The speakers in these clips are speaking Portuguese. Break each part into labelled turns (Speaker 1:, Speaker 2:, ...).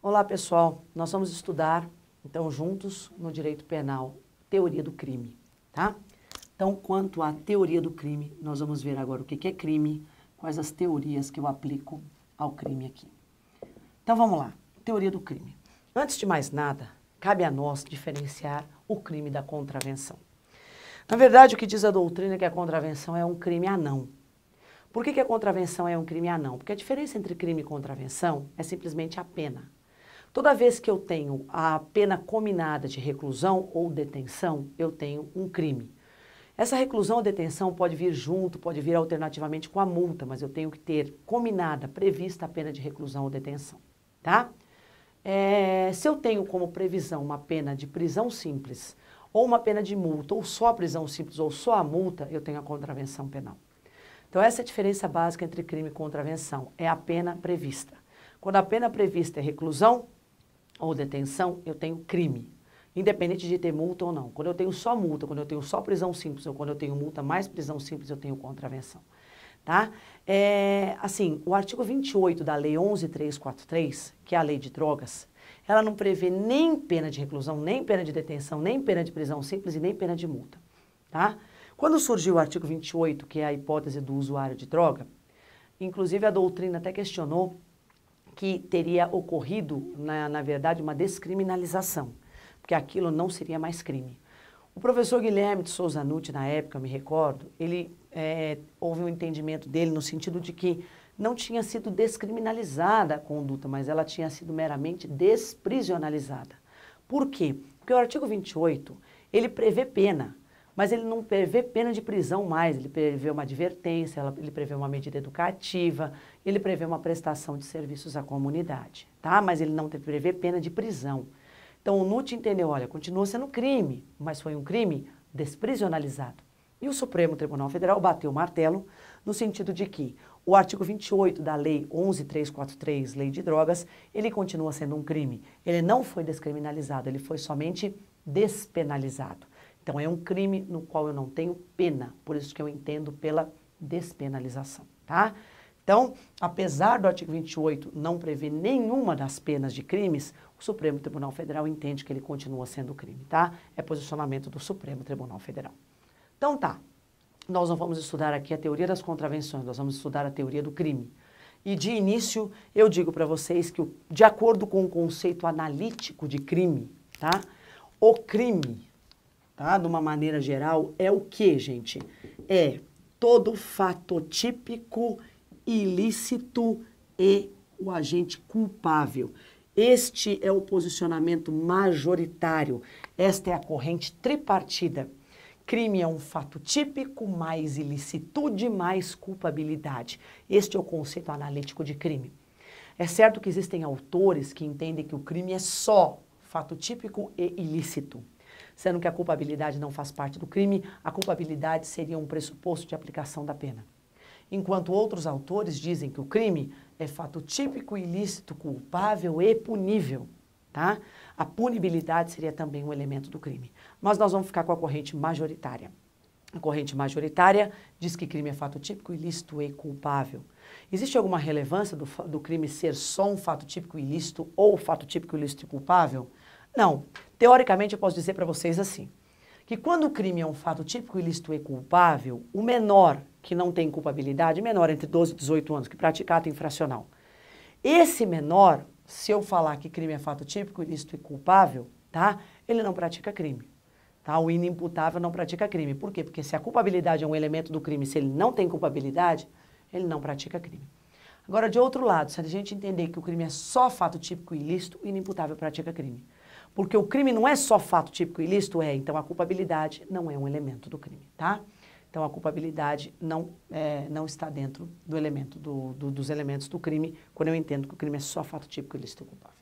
Speaker 1: Olá pessoal, nós vamos estudar, então, juntos no direito penal, teoria do crime, tá? Então, quanto à teoria do crime, nós vamos ver agora o que é crime, quais as teorias que eu aplico ao crime aqui. Então, vamos lá, teoria do crime. Antes de mais nada, cabe a nós diferenciar o crime da contravenção. Na verdade, o que diz a doutrina é que a contravenção é um crime anão. Por que a contravenção é um crime anão? Porque a diferença entre crime e contravenção é simplesmente a pena. Toda vez que eu tenho a pena cominada de reclusão ou detenção, eu tenho um crime. Essa reclusão ou detenção pode vir junto, pode vir alternativamente com a multa, mas eu tenho que ter cominada, prevista a pena de reclusão ou detenção, tá? Se eu tenho como previsão uma pena de prisão simples, ou uma pena de multa, ou só a prisão simples, ou só a multa, eu tenho a contravenção penal. Então, essa é a diferença básica entre crime e contravenção, é a pena prevista. Quando a pena prevista é reclusão ou detenção, eu tenho crime, independente de ter multa ou não. Quando eu tenho só multa, quando eu tenho só prisão simples, ou quando eu tenho multa mais prisão simples, eu tenho contravenção, tá? Assim, o artigo 28 da Lei 11.343, que é a lei de drogas, ela não prevê nem pena de reclusão, nem pena de detenção, nem pena de prisão simples e nem pena de multa, tá? Quando surgiu o artigo 28, que é a hipótese do usuário de droga, inclusive a doutrina até questionou que teria ocorrido, na verdade, uma descriminalização, porque aquilo não seria mais crime. O professor Guilherme de Souza Nutti, na época, eu me recordo, houve um entendimento dele no sentido de que não tinha sido descriminalizada a conduta, mas ela tinha sido meramente desprisionalizada. Por quê? Porque o artigo 28, ele prevê pena, mas ele não prevê pena de prisão mais, ele prevê uma advertência, ele prevê uma medida educativa, ele prevê uma prestação de serviços à comunidade, tá? Mas ele não prevê pena de prisão. Então o Nutti entendeu, olha, continua sendo crime, mas foi um crime desprisionalizado. E o Supremo Tribunal Federal bateu o martelo no sentido de que o artigo 28 da Lei 11.343, Lei de Drogas, ele continua sendo um crime. Ele não foi descriminalizado, ele foi somente despenalizado. Então, é um crime no qual eu não tenho pena, por isso que eu entendo pela despenalização, tá? Então, apesar do artigo 28 não prever nenhuma das penas de crimes, o Supremo Tribunal Federal entende que ele continua sendo crime, tá? É posicionamento do Supremo Tribunal Federal. Então, tá. Nós não vamos estudar aqui a teoria das contravenções, nós vamos estudar a teoria do crime. E de início, eu digo para vocês que, de acordo com o conceito analítico de crime, tá? O crime, tá? De uma maneira geral, é o que, gente? É todo fato típico, ilícito e o agente culpável. Este é o posicionamento majoritário. Esta é a corrente tripartida. Crime é um fato típico, mais ilicitude, mais culpabilidade. Este é o conceito analítico de crime. É certo que existem autores que entendem que o crime é só fato típico e ilícito, sendo que a culpabilidade não faz parte do crime, a culpabilidade seria um pressuposto de aplicação da pena. Enquanto outros autores dizem que o crime é fato típico, ilícito, culpável e punível, tá? A punibilidade seria também um elemento do crime. Mas nós vamos ficar com a corrente majoritária. A corrente majoritária diz que crime é fato típico, ilícito e culpável. Existe alguma relevância do crime ser só um fato típico, ilícito ou fato típico, ilícito e culpável? Não. Teoricamente, eu posso dizer para vocês assim, que quando o crime é um fato típico, ilícito e culpável, o menor que não tem culpabilidade, menor entre 12 e 18 anos, que pratica ato infracional, esse menor, se eu falar que crime é fato típico, ilícito e culpável, tá? Ele não pratica crime. Tá? O inimputável não pratica crime. Por quê? Porque se a culpabilidade é um elemento do crime, se ele não tem culpabilidade, ele não pratica crime. Agora, de outro lado, se a gente entender que o crime é só fato típico e ilícito, o inimputável pratica crime. Porque o crime não é só fato típico e ilícito, então a culpabilidade não é um elemento do crime, tá? Então a culpabilidade não está dentro do elemento dos elementos do crime, quando eu entendo que o crime é só fato típico, ilícito e culpável.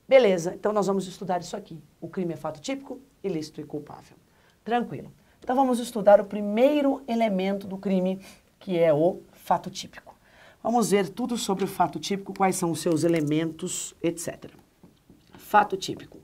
Speaker 1: Beleza, então nós vamos estudar isso aqui. O crime é fato típico, ilícito e culpável. Tranquilo. Então vamos estudar o primeiro elemento do crime, que é o fato típico. Vamos ver tudo sobre o fato típico, quais são os seus elementos, etc. Fato típico.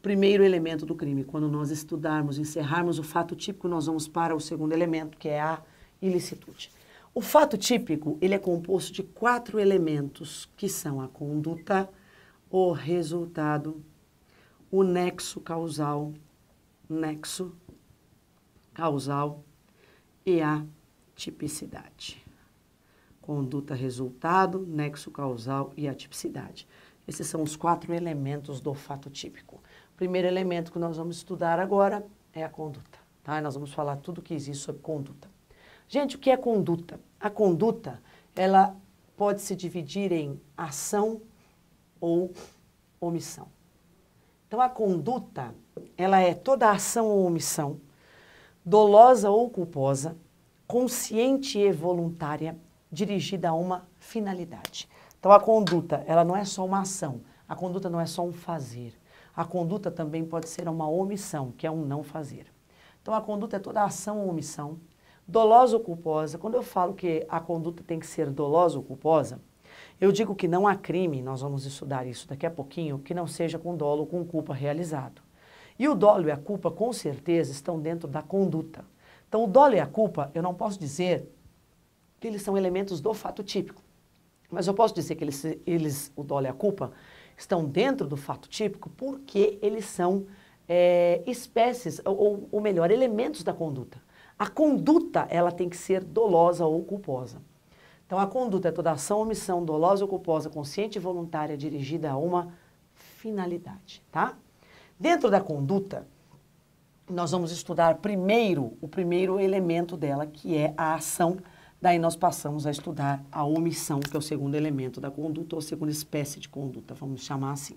Speaker 1: Primeiro elemento do crime. Quando nós estudarmos, encerrarmos o fato típico, nós vamos para o segundo elemento, que é a ilicitude. O fato típico, ele é composto de 4 elementos, que são a conduta, o resultado, o nexo causal e a tipicidade. Conduta, resultado, nexo causal e a tipicidade. Esses são os 4 elementos do fato típico. O primeiro elemento que nós vamos estudar agora é a conduta, tá? Nós vamos falar tudo o que existe sobre conduta. Gente, o que é conduta? A conduta, ela pode se dividir em ação ou omissão. Então, a conduta, ela é toda ação ou omissão, dolosa ou culposa, consciente e voluntária, dirigida a uma finalidade. Então, a conduta, ela não é só uma ação, a conduta não é só um fazer. A conduta também pode ser uma omissão, que é um não fazer. Então, a conduta é toda ação ou omissão, dolosa ou culposa. Quando eu falo que a conduta tem que ser dolosa ou culposa, eu digo que não há crime, nós vamos estudar isso daqui a pouquinho, que não seja com dolo ou com culpa realizado. E o dolo e a culpa, com certeza, estão dentro da conduta. Então, o dolo e a culpa, eu não posso dizer que eles são elementos do fato típico, mas eu posso dizer que o dolo e a culpa estão dentro do fato típico porque eles são espécies, ou melhor, elementos da conduta. A conduta, ela tem que ser dolosa ou culposa. Então, a conduta é toda ação, omissão, dolosa ou culposa, consciente e voluntária, dirigida a uma finalidade, tá? Dentro da conduta, nós vamos estudar primeiro, o primeiro elemento dela, que é a ação. Daí nós passamos a estudar a omissão, que é o segundo elemento da conduta, ou a segunda espécie de conduta, vamos chamar assim.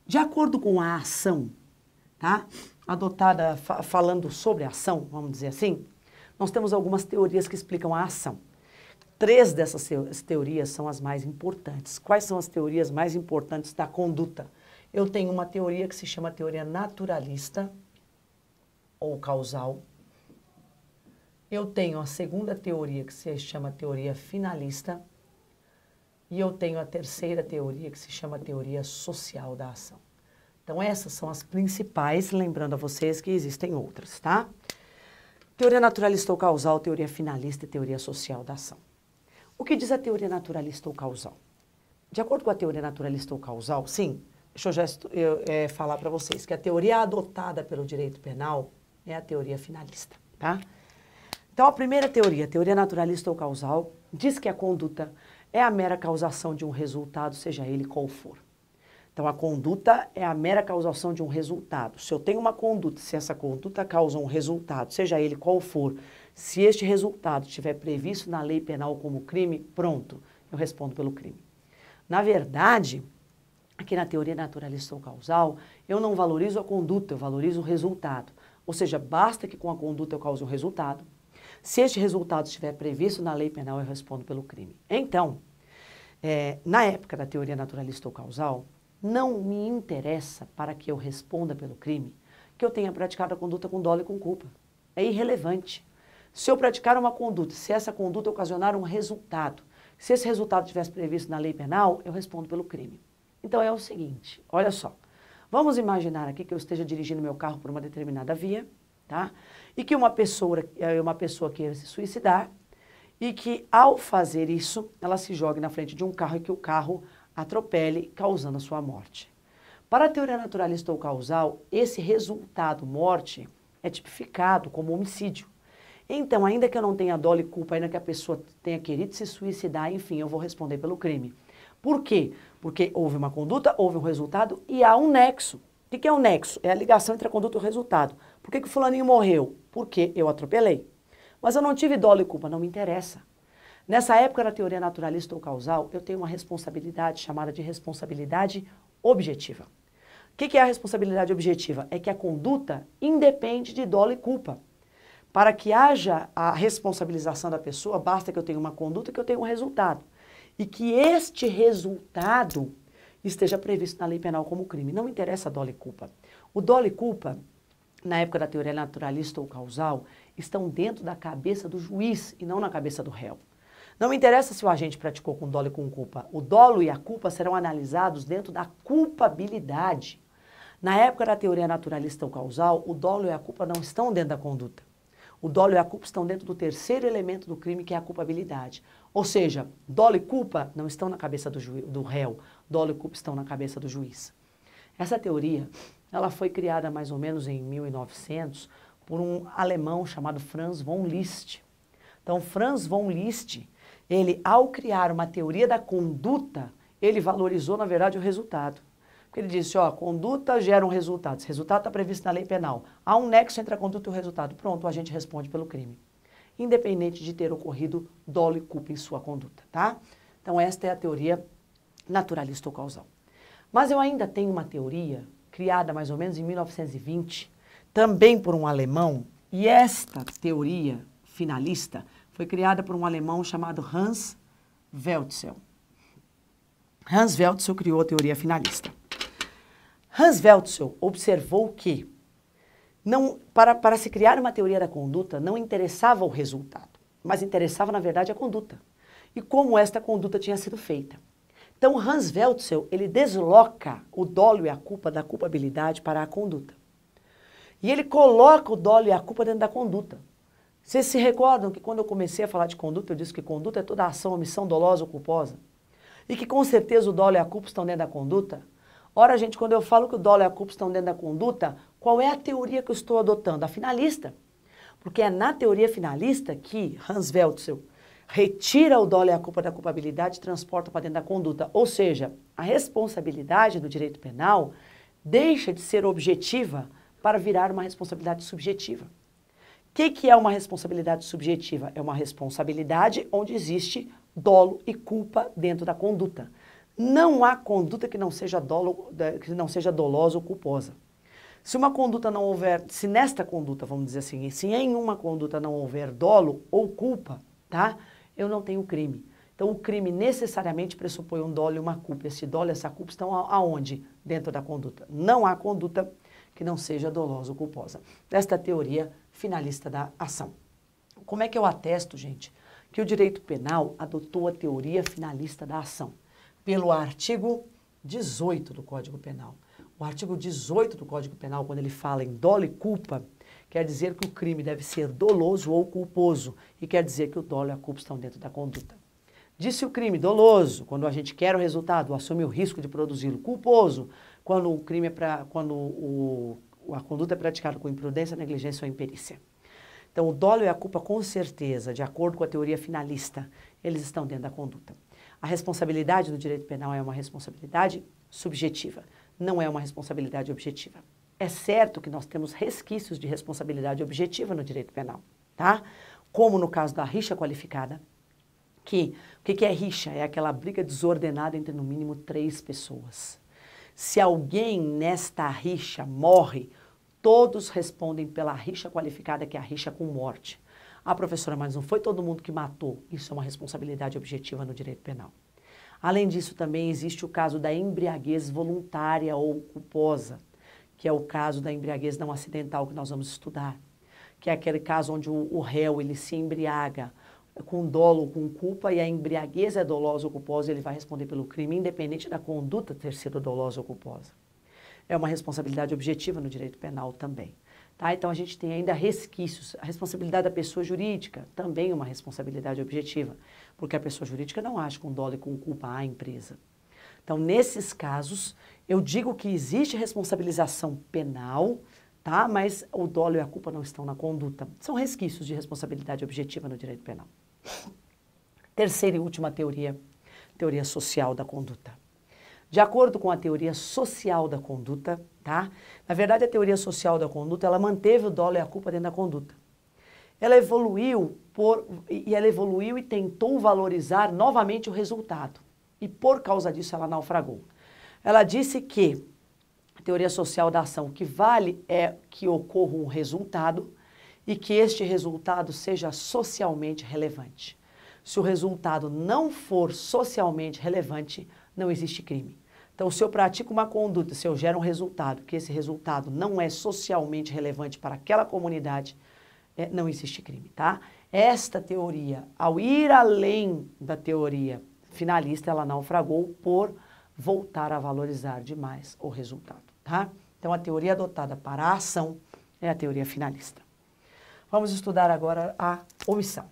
Speaker 1: De acordo com a ação, tá? Adotada, falando sobre a ação, vamos dizer assim, nós temos algumas teorias que explicam a ação. 3 dessas teorias são as mais importantes. Quais são as teorias mais importantes da conduta? Eu tenho uma teoria que se chama teoria naturalista ou causal. Eu tenho a segunda teoria que se chama teoria finalista. E eu tenho a terceira teoria que se chama teoria social da ação. Então, essas são as principais, lembrando a vocês que existem outras, tá? Teoria naturalista ou causal, teoria finalista e teoria social da ação. O que diz a teoria naturalista ou causal? De acordo com a teoria naturalista ou causal, sim, deixa eu já falar para vocês que a teoria adotada pelo direito penal é a teoria finalista, tá? Então, a primeira teoria, a teoria naturalista ou causal, diz que a conduta é a mera causação de um resultado, seja ele qual for. Então, a conduta é a mera causação de um resultado. Se eu tenho uma conduta, se essa conduta causa um resultado, seja ele qual for, se este resultado estiver previsto na lei penal como crime, pronto, eu respondo pelo crime. Na verdade, aqui na teoria naturalista ou causal, eu não valorizo a conduta, eu valorizo o resultado. Ou seja, basta que com a conduta eu cause um resultado. Se este resultado estiver previsto na lei penal, eu respondo pelo crime. Então, na época da teoria naturalista ou causal, não me interessa para que eu responda pelo crime que eu tenha praticado a conduta com dolo e com culpa. É irrelevante. Se eu praticar uma conduta, se essa conduta ocasionar um resultado, se esse resultado estivesse previsto na lei penal, eu respondo pelo crime. Então é o seguinte, olha só. Vamos imaginar aqui que eu esteja dirigindo meu carro por uma determinada via, tá? E que uma pessoa queira se suicidar e que, ao fazer isso, ela se jogue na frente de um carro e que o carro atropele, causando a sua morte. Para a teoria naturalista ou causal, esse resultado, morte, é tipificado como homicídio. Então, ainda que eu não tenha dolo e culpa, ainda que a pessoa tenha querido se suicidar, enfim, eu vou responder pelo crime. Por quê? Porque houve uma conduta, houve um resultado e há um nexo. O que é um nexo? É a ligação entre a conduta e o resultado. Por que o fulaninho morreu? Porque eu atropelei. Mas eu não tive dolo e culpa, não me interessa. Nessa época, na teoria naturalista ou causal, eu tenho uma responsabilidade chamada de responsabilidade objetiva. O que é a responsabilidade objetiva? É que a conduta independe de dolo e culpa. Para que haja a responsabilização da pessoa, basta que eu tenha uma conduta e que eu tenha um resultado. E que este resultado esteja previsto na lei penal como crime. Não me interessa dolo e culpa. O dolo e culpa, na época da teoria naturalista ou causal, estão dentro da cabeça do juiz e não na cabeça do réu. Não me interessa se o agente praticou com dolo e com culpa. O dolo e a culpa serão analisados dentro da culpabilidade. Na época da teoria naturalista ou causal, o dolo e a culpa não estão dentro da conduta. O dolo e a culpa estão dentro do terceiro elemento do crime, que é a culpabilidade. Ou seja, dolo e culpa não estão na cabeça do réu. dolo e culpa estão na cabeça do juiz. Essa teoria, ela foi criada mais ou menos em 1900 por um alemão chamado Franz von Liszt. Então, Franz von Liszt, ele, ao criar uma teoria da conduta, ele valorizou, na verdade, o resultado. Porque ele disse, ó, conduta gera um resultado. Esse resultado está previsto na lei penal. Há um nexo entre a conduta e o resultado. Pronto, o agente responde pelo crime. Independente de ter ocorrido dolo e culpa em sua conduta, tá? Então, esta é a teoria naturalista ou causal. Mas eu ainda tenho uma teoria criada mais ou menos em 1920, também por um alemão, e esta teoria finalista foi criada por um alemão chamado Hans Welzel. Hans Welzel criou a teoria finalista. Hans Welzel observou que para se criar uma teoria da conduta não interessava o resultado, mas interessava, na verdade, a conduta. E como esta conduta tinha sido feita. Então, Hans Welzel, ele desloca o dolo e a culpa da culpabilidade para a conduta. E ele coloca o dolo e a culpa dentro da conduta. Vocês se recordam que quando eu comecei a falar de conduta, eu disse que conduta é toda ação, omissão dolosa ou culposa? E que com certeza o dolo e a culpa estão dentro da conduta? Ora, gente, quando eu falo que o dolo e a culpa estão dentro da conduta, qual é a teoria que eu estou adotando? A finalista. Porque é na teoria finalista que Hans Welzel retira o dolo e a culpa da culpabilidade e transporta para dentro da conduta. Ou seja, a responsabilidade do direito penal deixa de ser objetiva para virar uma responsabilidade subjetiva. O que é uma responsabilidade subjetiva? É uma responsabilidade onde existe dolo e culpa dentro da conduta. Não há conduta que não seja dolosa ou culposa. Se uma conduta não houver, se nesta conduta, vamos dizer assim, se em uma conduta não houver dolo ou culpa, tá? Eu não tenho crime. Então, o crime necessariamente pressupõe um dolo e uma culpa. Esse dolo e essa culpa estão aonde? Dentro da conduta. Não há conduta que não seja dolosa ou culposa. Esta teoria finalista da ação. Como é que eu atesto, gente, que o direito penal adotou a teoria finalista da ação? Pelo artigo 18 do Código Penal. O artigo 18 do Código Penal, quando ele fala em dolo e culpa, quer dizer que o crime deve ser doloso ou culposo, e quer dizer que o dolo e a culpa estão dentro da conduta. Disse o crime doloso, quando a gente quer o resultado, assume o risco de produzi-lo. Culposo, quando o crime a conduta é praticada com imprudência, negligência ou imperícia. Então, o dolo e a culpa, com certeza, de acordo com a teoria finalista, eles estão dentro da conduta. A responsabilidade do direito penal é uma responsabilidade subjetiva, não é uma responsabilidade objetiva. É certo que nós temos resquícios de responsabilidade objetiva no direito penal, tá? Como no caso da rixa qualificada, o que é rixa? É aquela briga desordenada entre no mínimo 3 pessoas. Se alguém nesta rixa morre, todos respondem pela rixa qualificada, que é a rixa com morte. Ah, professora, mas não foi todo mundo que matou. Isso é uma responsabilidade objetiva no direito penal. Além disso, também existe o caso da embriaguez voluntária ou culposa, que é o caso da embriaguez não acidental que nós vamos estudar, que é aquele caso onde o réu ele se embriaga com dolo ou com culpa e a embriaguez é dolosa ou culposa, ele vai responder pelo crime, independente da conduta ter sido dolosa ou culposa. É uma responsabilidade objetiva no direito penal também. Tá? Então, a gente tem ainda resquícios. A responsabilidade da pessoa jurídica também é uma responsabilidade objetiva, porque a pessoa jurídica não age com dolo e com culpa à empresa. Então, nesses casos, eu digo que existe responsabilização penal, tá? Mas o dolo e a culpa não estão na conduta. São resquícios de responsabilidade objetiva no direito penal. Terceira e última teoria, teoria social da conduta. De acordo com a teoria social da conduta, tá? Na verdade, a teoria social da conduta, ela manteve o dolo e a culpa dentro da conduta. Ela evoluiu e tentou valorizar novamente o resultado. E por causa disso, ela naufragou. Ela disse que a teoria social da ação, o que vale é que ocorra um resultado e que este resultado seja socialmente relevante. Se o resultado não for socialmente relevante, não existe crime. Então, se eu pratico uma conduta, se eu gero um resultado, que esse resultado não é socialmente relevante para aquela comunidade, não existe crime, tá? Esta teoria, ao ir além da teoria finalista, ela naufragou por voltar a valorizar demais o resultado, tá? Então, a teoria adotada para a ação é a teoria finalista. Vamos estudar agora a omissão.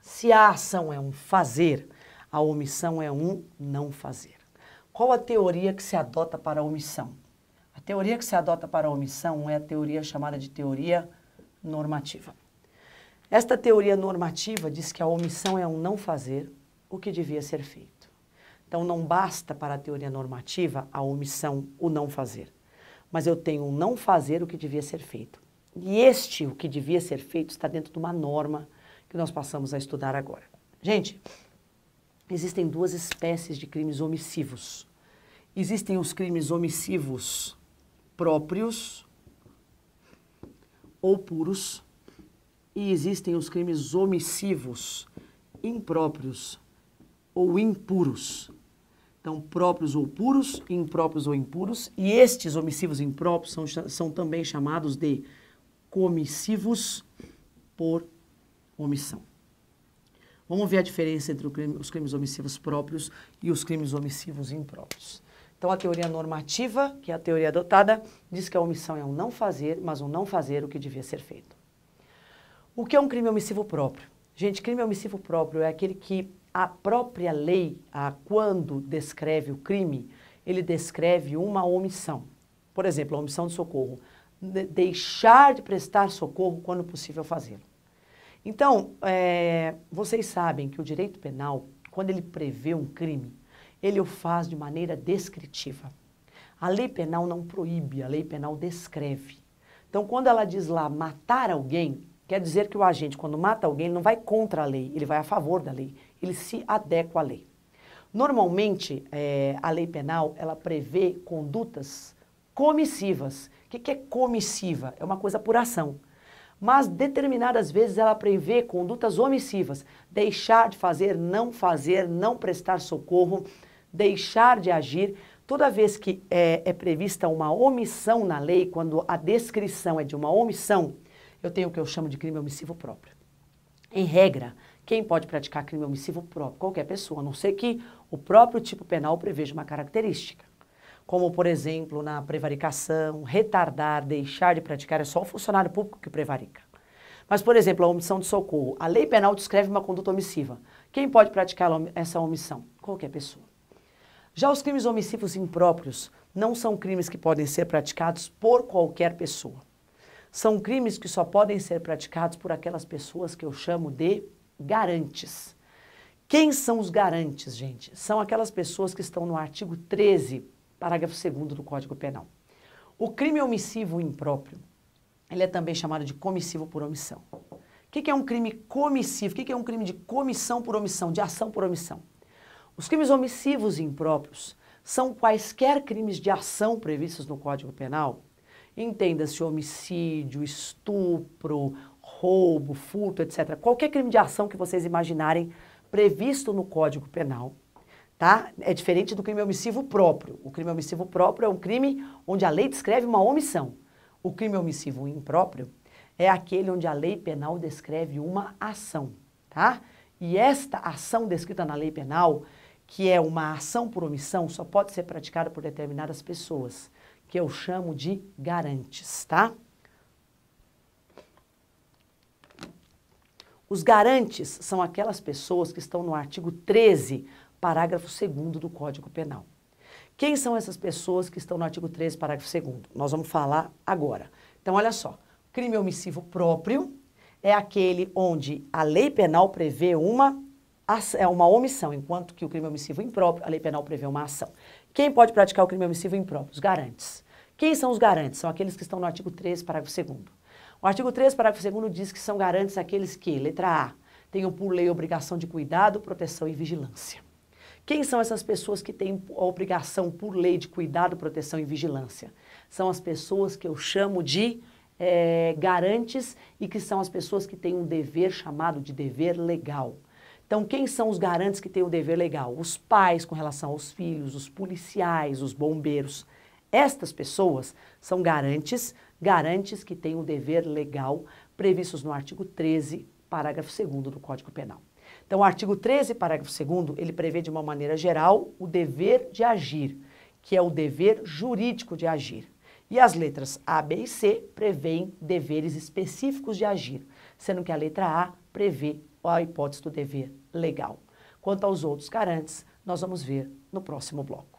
Speaker 1: Se a ação é um fazer, a omissão é um não fazer. Qual a teoria que se adota para a omissão? A teoria que se adota para a omissão é a teoria chamada de teoria normativa. Esta teoria normativa diz que a omissão é um não fazer o que devia ser feito. Então, não basta para a teoria normativa a omissão, o não fazer. Mas eu tenho um não fazer o que devia ser feito. E o que devia ser feito, está dentro de uma norma que nós passamos a estudar agora. Gente, existem duas espécies de crimes omissivos. Existem os crimes omissivos próprios ou puros, e existem os crimes omissivos impróprios ou impuros. Então, próprios ou puros, impróprios ou impuros, e estes omissivos impróprios são também chamados de comissivos por omissão. Vamos ver a diferença entre os crimes omissivos próprios e os crimes omissivos impróprios. Então, a teoria normativa, que é a teoria adotada, diz que a omissão é um não fazer, mas um não fazer o que devia ser feito. O que é um crime omissivo próprio? Gente, crime omissivo próprio é aquele que a própria lei, quando descreve o crime, ele descreve uma omissão. Por exemplo, a omissão de socorro. Deixar de prestar socorro quando possível fazê-lo. Então, vocês sabem que o direito penal, quando ele prevê um crime, ele o faz de maneira descritiva. A lei penal não proíbe, a lei penal descreve. Então, quando ela diz lá matar alguém, quer dizer que o agente, quando mata alguém, ele não vai contra a lei, ele vai a favor da lei, ele se adequa à lei. Normalmente, a lei penal, ela prevê condutas comissivas. O que é comissiva? É uma coisa por ação. Mas, determinadas vezes, ela prevê condutas omissivas. Deixar de fazer, não prestar socorro, deixar de agir. Toda vez que é prevista uma omissão na lei, quando a descrição é de uma omissão, eu tenho o que eu chamo de crime omissivo próprio. Em regra, quem pode praticar crime omissivo próprio? Qualquer pessoa, a não ser que o próprio tipo penal preveja uma característica. Como, por exemplo, na prevaricação, retardar, deixar de praticar, é só o funcionário público que prevarica. Mas, por exemplo, a omissão de socorro. A lei penal descreve uma conduta omissiva. Quem pode praticar essa omissão? Qualquer pessoa. Já os crimes omissivos impróprios não são crimes que podem ser praticados por qualquer pessoa. São crimes que só podem ser praticados por aquelas pessoas que eu chamo de garantes. Quem são os garantes, gente? São aquelas pessoas que estão no artigo 13, parágrafo 2º do Código Penal. O crime omissivo impróprio, ele é também chamado de comissivo por omissão. O que é um crime comissivo? O que é um crime de comissão por omissão, de ação por omissão? Os crimes omissivos impróprios são quaisquer crimes de ação previstos no Código Penal. Entenda-se homicídio, estupro, roubo, furto, etc. Qualquer crime de ação que vocês imaginarem previsto no Código Penal, tá? É diferente do crime omissivo próprio. O crime omissivo próprio é um crime onde a lei descreve uma omissão. O crime omissivo impróprio é aquele onde a lei penal descreve uma ação, tá? E esta ação descrita na lei penal, que é uma ação por omissão, só pode ser praticada por determinadas pessoas, que eu chamo de garantes, tá? Os garantes são aquelas pessoas que estão no artigo 13, parágrafo 2º do Código Penal. Quem são essas pessoas que estão no artigo 13, parágrafo 2º? Nós vamos falar agora. Então, olha só. Crime omissivo próprio é aquele onde a lei penal prevê uma omissão, enquanto que o crime omissivo impróprio, a lei penal prevê uma ação. Quem pode praticar o crime omissivo impróprio? Os garantes. Quem são os garantes? São aqueles que estão no artigo 13, parágrafo 2º. O artigo 13, parágrafo 2º diz que são garantes aqueles que, letra A, tenham por lei a obrigação de cuidado, proteção e vigilância. Quem são essas pessoas que têm a obrigação por lei de cuidado, proteção e vigilância? São as pessoas que eu chamo de garantes e que são as pessoas que têm um dever chamado de dever legal. Então, quem são os garantes que têm o dever legal? Os pais com relação aos filhos, os policiais, os bombeiros. Estas pessoas são garantes que têm o dever legal previstos no artigo 13, parágrafo 2º do Código Penal. Então, o artigo 13, parágrafo 2º, ele prevê de uma maneira geral o dever de agir, que é o dever jurídico de agir. E as letras A, B e C prevêem deveres específicos de agir, sendo que a letra A prevê a hipótese do dever legal. Quanto aos outros garantes, nós vamos ver no próximo bloco.